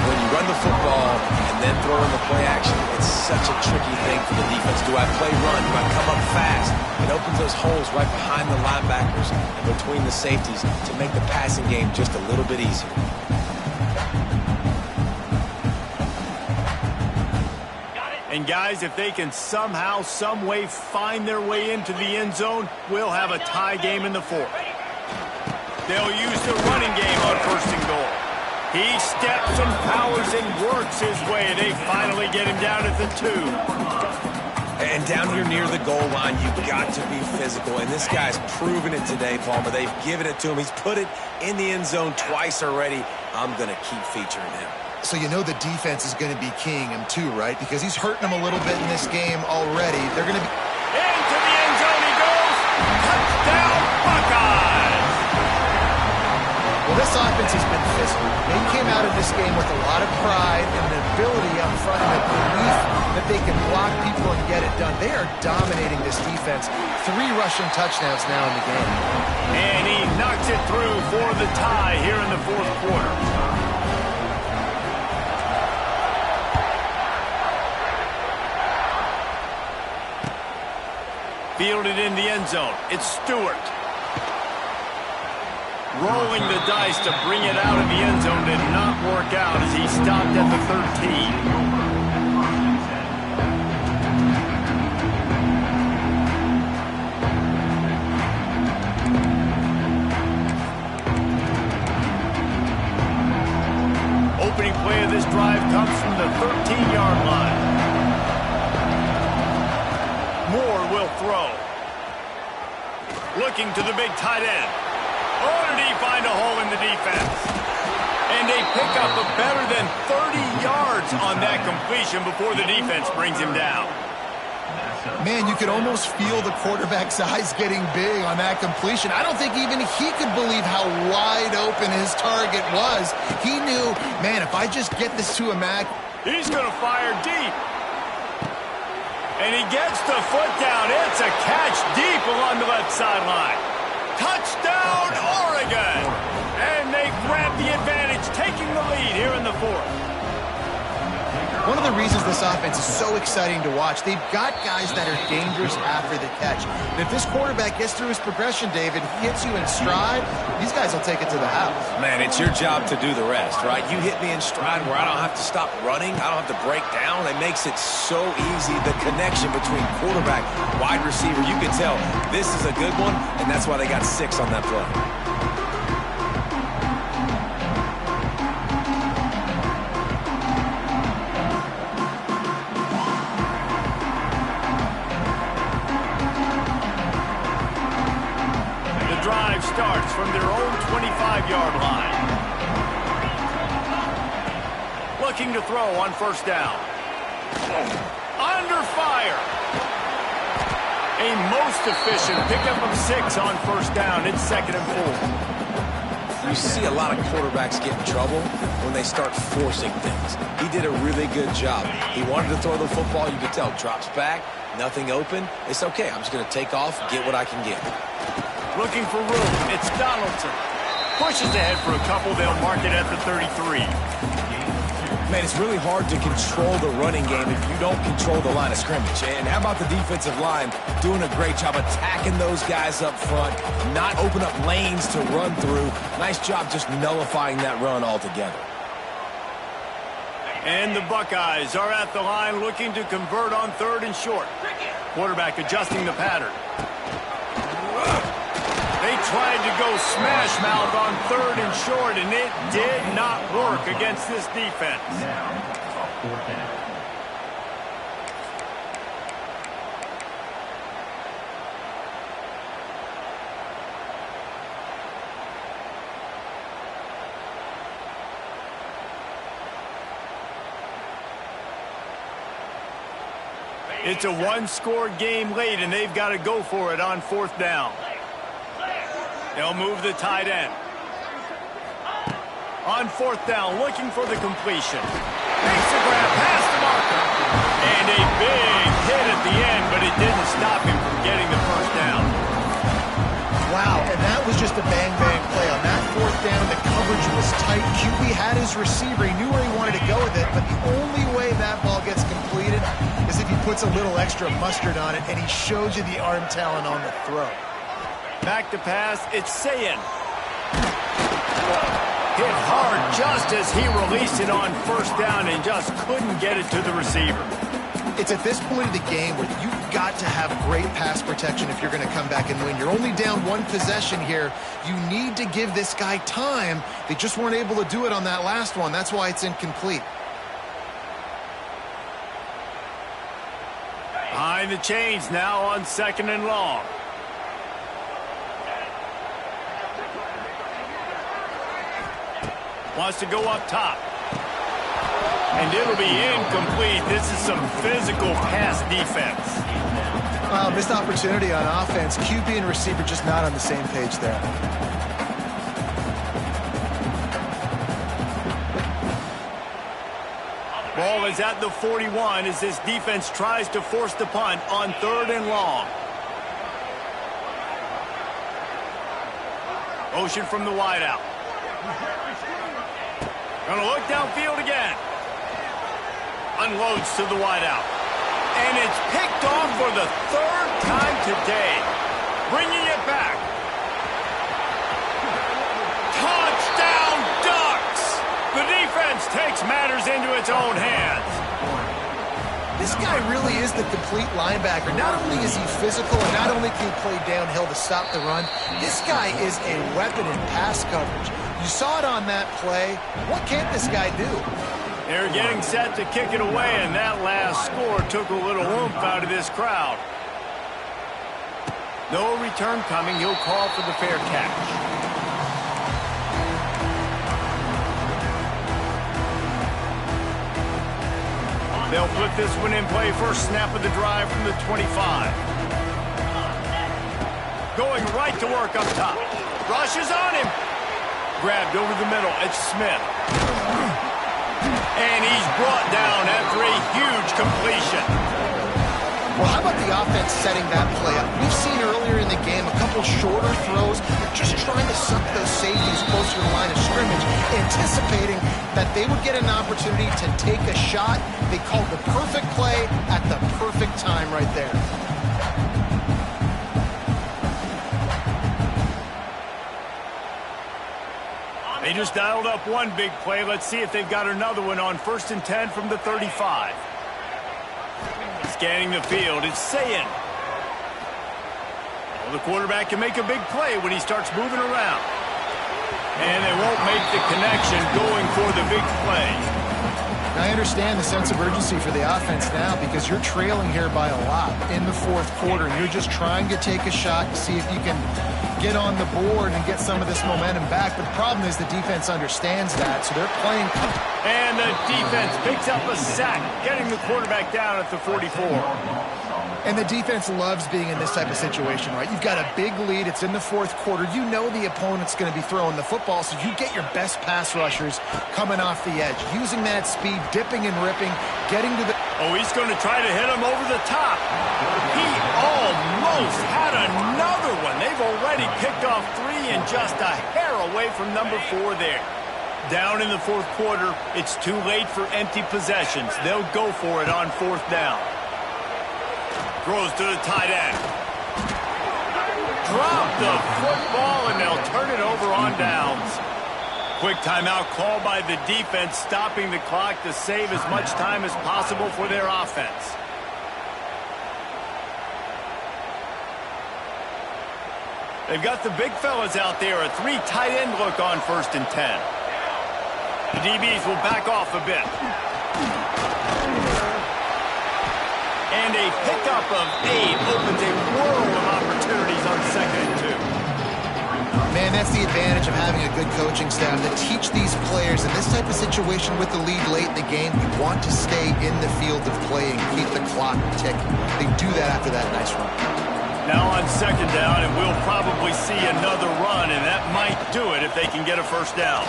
When you run the football and then throw in the play action, it's such a tricky thing for the defense. Do I play run? Do I come up fast? It opens those holes right behind the linebackers and between the safeties to make the passing game just a little bit easier. And guys, if they can somehow, some way find their way into the end zone, we'll have a tie game in the fourth. They'll use the running game on first and goal. He steps and powers and works his way. They finally get him down at the 2. And down here near the goal line, you've got to be physical. And this guy's proven it today, Palmer. They've given it to him. He's put it in the end zone twice already. I'm going to keep featuring him. So you know the defense is going to be keying him too, right? Because he's hurting them a little bit in this game already. They're going to be... Into the end zone he goes. Touchdown, Buckeyes! Well, this offense has been physical. They came out of this game with a lot of pride and an ability up front and a belief that they can block people and get it done. They are dominating this defense. 3 rushing touchdowns now in the game. And he knocks it through for the tie here in the fourth quarter. Fielded in the end zone. It's Stewart. Rolling the dice to bring it out of the end zone did not work out as he stopped at the 13. Opening play of this drive comes from the 13-yard line. Moore will throw. Looking to the big tight end. Oh, did he find a hole in the defense? And a pickup of better than 30 yards on that completion before the defense brings him down. Man, you could almost feel the quarterback's eyes getting big on that completion. I don't think even he could believe how wide open his target was. He knew, man, if I just get this to a Mac, he's going to fire deep. And he gets the foot down. It's a catch deep along the left sideline. Touchdown, Oregon! And they grab the advantage, taking the lead here in the fourth. One of the reasons this offense is so exciting to watch, they've got guys that are dangerous after the catch. And if this quarterback gets through his progression, David, he hits you in stride, these guys will take it to the house. Man, it's your job to do the rest, right? You hit me in stride where I don't have to stop running. I don't have to break down. It makes it so easy. The connection between quarterback, wide receiver, you can tell this is a good one, and that's why they got 6 on that play. Starts from their own 25-yard line. looking to throw on first down. Under fire. A most efficient pickup of 6 on first down. It's 2nd and 4. You see a lot of quarterbacks get in trouble when they start forcing things. He did a really good job. He wanted to throw the football. You could tell. Drops back, nothing open. It's okay. I'm just going to take off, get what I can get. Looking for room. It's Donaldson. Pushes ahead for a couple. They'll mark it at the 33. Man, it's really hard to control the running game if you don't control the line of scrimmage. And how about the defensive line doing a great job attacking those guys up front, not open up lanes to run through. Nice job just nullifying that run altogether. And the Buckeyes are at the line looking to convert on 3rd and short. Quarterback adjusting the pattern. They tried to go smash mouth on 3rd and short, and it did not work against this defense. Now, a 4th down. It's a one-score game late, and they've got to go for it on 4th down. They'll move the tight end. On 4th down, looking for the completion. Makes the grab past the marker. And a big hit at the end, but it didn't stop him from getting the first down. Wow, and that was just a bang-bang play. On that 4th down, the coverage was tight. QB had his receiver. He knew where he wanted to go with it, but the only way that ball gets completed is if he puts a little extra mustard on it, and he shows you the arm talent on the throw. Back to pass, it's Sayin. Hit hard just as he released it on first down and just couldn't get it to the receiver. It's at this point of the game where you've got to have great pass protection if you're going to come back and win. You're only down 1 possession here. You need to give this guy time. They just weren't able to do it on that last one. That's why it's incomplete. Behind the chains now on 2nd and long. Wants to go up top. And it'll be incomplete. This is some physical pass defense. Missed opportunity on offense. QB and receiver just not on the same page there. Ball is at the 41 as this defense tries to force the punt on 3rd and long. Motion from the wideout. Gonna look downfield again. Unloads to the wideout. And it's picked off for the 3rd time today. Bringing it back. Touchdown Ducks! The defense takes matters into its own hands. This guy really is the complete linebacker. Not only is he physical and not only can he play downhill to stop the run, this guy is a weapon in pass coverage. You saw it on that play. What can't this guy do? They're getting set to kick it away, and that last score took a little oomph out of this crowd. No return coming. He'll call for the fair catch. They'll put this one in play. First snap of the drive from the 25. Going right to work up top. Rushes on him. Grabbed over the middle. It's Smith. And he's brought down after a huge completion. Well, how about the offense setting that play up? We've seen earlier in the game a couple shorter throws. They're just trying to suck those safeties closer to the line of scrimmage, anticipating that they would get an opportunity to take a shot. They called the perfect play at the perfect time right there. They just dialed up one big play. Let's see if they've got another one on 1st and 10 from the 35. Scanning the field, it's Sayin. Well, the quarterback can make a big play when he starts moving around. And they won't make the connection going for the big play. I understand the sense of urgency for the offense now because you're trailing here by a lot in the 4th quarter, and you're just trying to take a shot to see if you can get on the board and get some of this momentum back. But the problem is the defense understands that, so they're playing. And the defense picks up a sack, getting the quarterback down at the 44. And the defense loves being in this type of situation, right? You've got a big lead. It's in the fourth quarter. You know the opponent's going to be throwing the football, so you get your best pass rushers coming off the edge, using that speed, dipping and ripping, getting to the... Oh, he's going to try to hit him over the top. He almost had another one. They've already picked off 3 and just a hair away from number 4 there. Down in the fourth quarter, it's too late for empty possessions. They'll go for it on fourth down. Throws to the tight end. Drop the football, and they'll turn it over on downs. Quick timeout call by the defense, stopping the clock to save as much time as possible for their offense. They've got the big fellas out there, a 3 tight end look on 1st and 10. The DBs will back off a bit. And a pickup of 8 opens a world of opportunities on 2nd and 2. Man, that's the advantage of having a good coaching staff to teach these players in this type of situation with the lead late in the game. You want to stay in the field of play and keep the clock ticking. They do that after that nice run. Now on 2nd down, and we'll probably see another run, and that might do it if they can get a 1st down.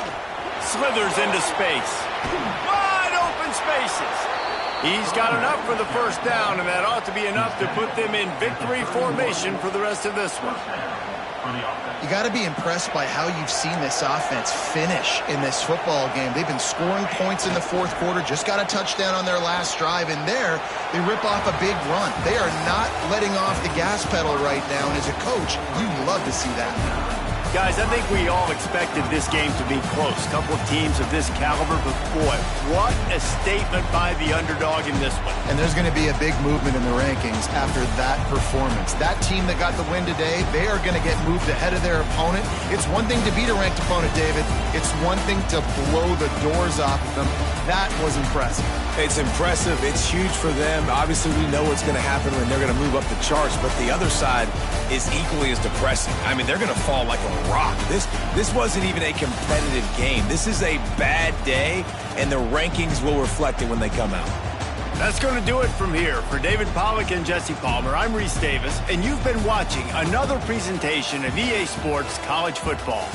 Slithers into space. Wide open spaces. He's got enough for the 1st down, and that ought to be enough to put them in victory formation for the rest of this one. You got to be impressed by how you've seen this offense finish in this football game. They've been scoring points in the fourth quarter, just got a touchdown on their last drive, and there they rip off a big run. They are not letting off the gas pedal right now, and as a coach, you love to see that. Guys, I think we all expected this game to be close. Couple of teams of this caliber, but boy, what a statement by the underdog in this one. And there's going to be a big movement in the rankings after that performance. That team that got the win today, they are going to get moved ahead of their opponent. It's one thing to beat a ranked opponent, David. It's one thing to blow the doors off of them. That was impressive. It's impressive. It's huge for them. Obviously, we know what's going to happen when they're going to move up the charts, but the other side is equally as depressing. I mean, they're going to fall like a rock. This wasn't even a competitive game. This is a bad day, and the rankings will reflect it when they come out. That's going to do it from here. For David Pollack and Jesse Palmer, I'm Reese Davis, and you've been watching another presentation of EA Sports College Football.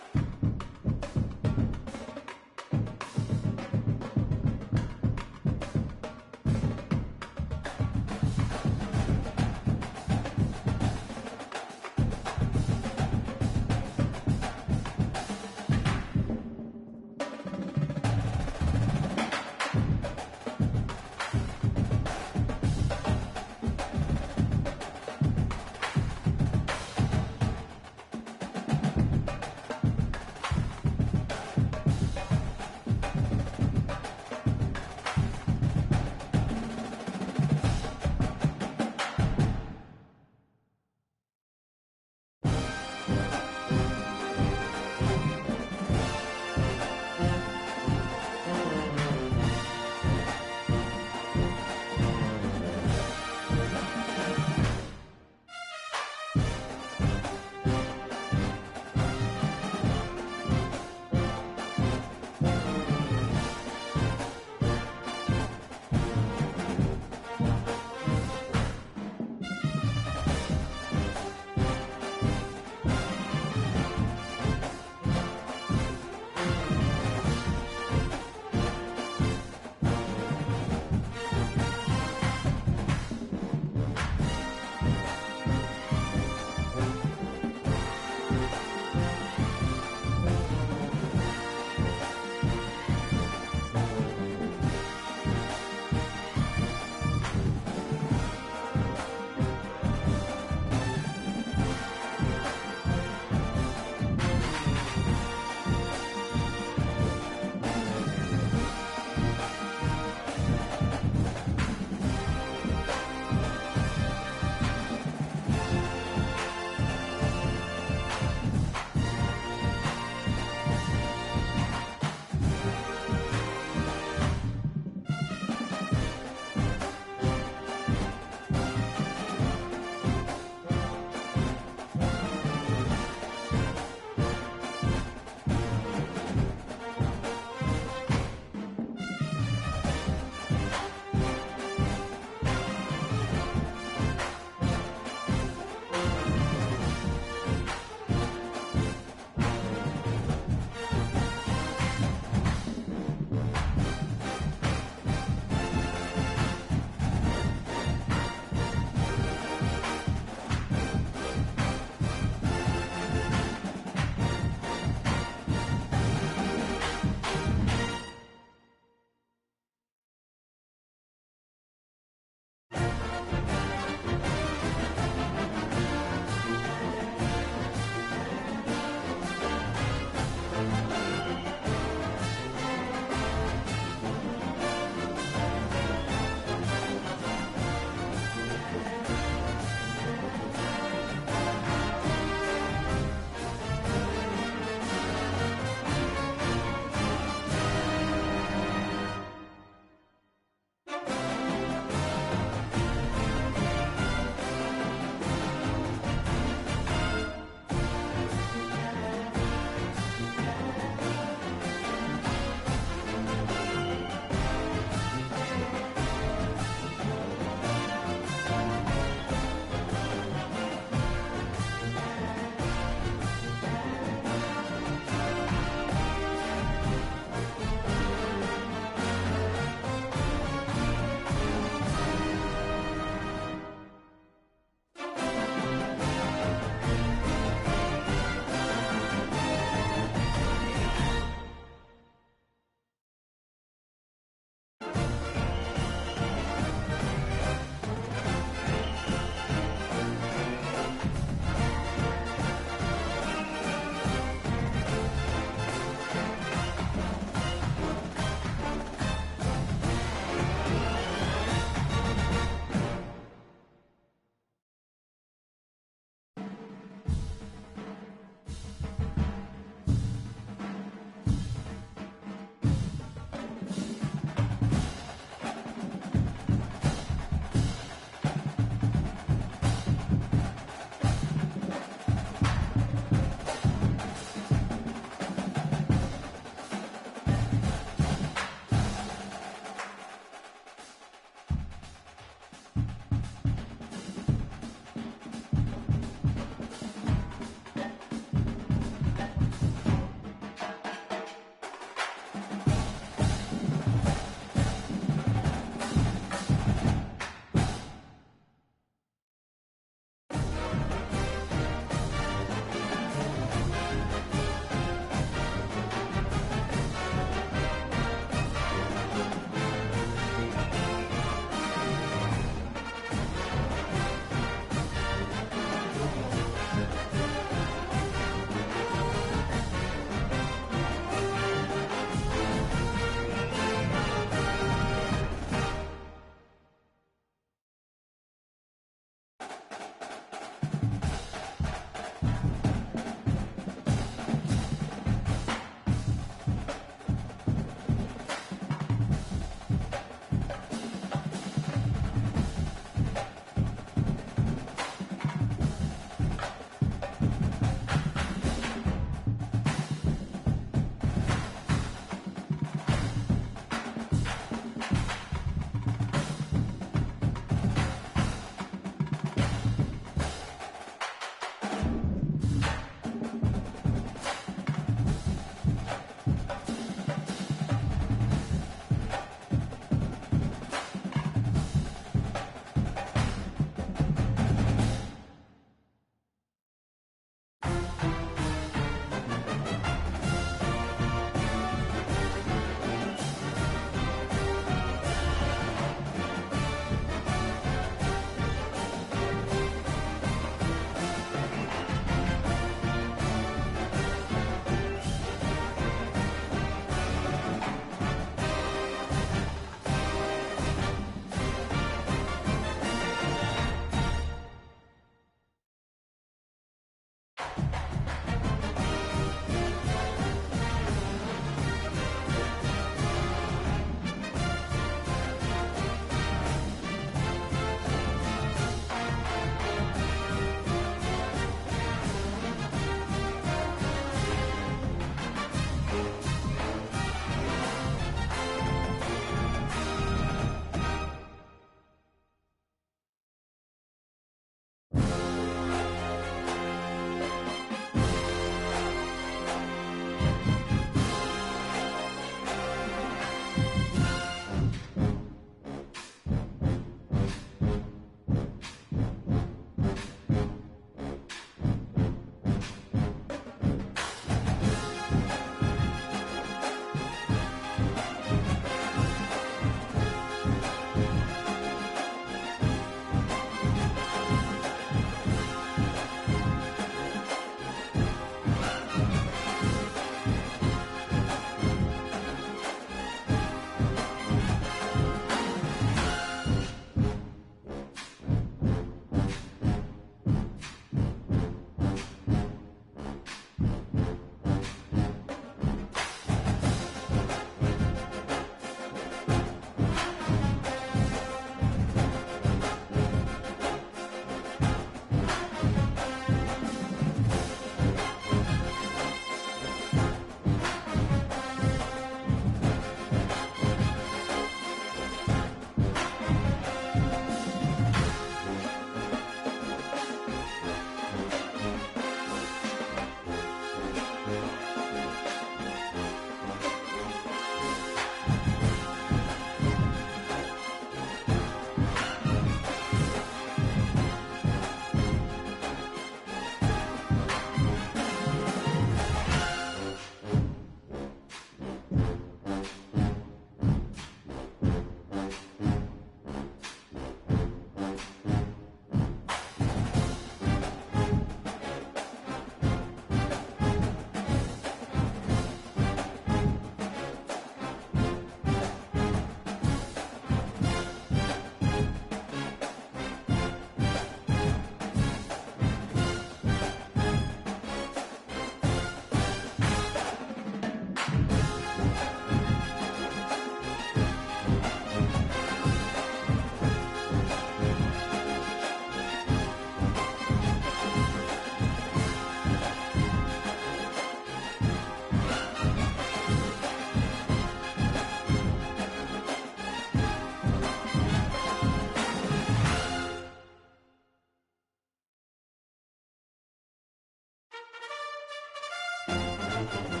it.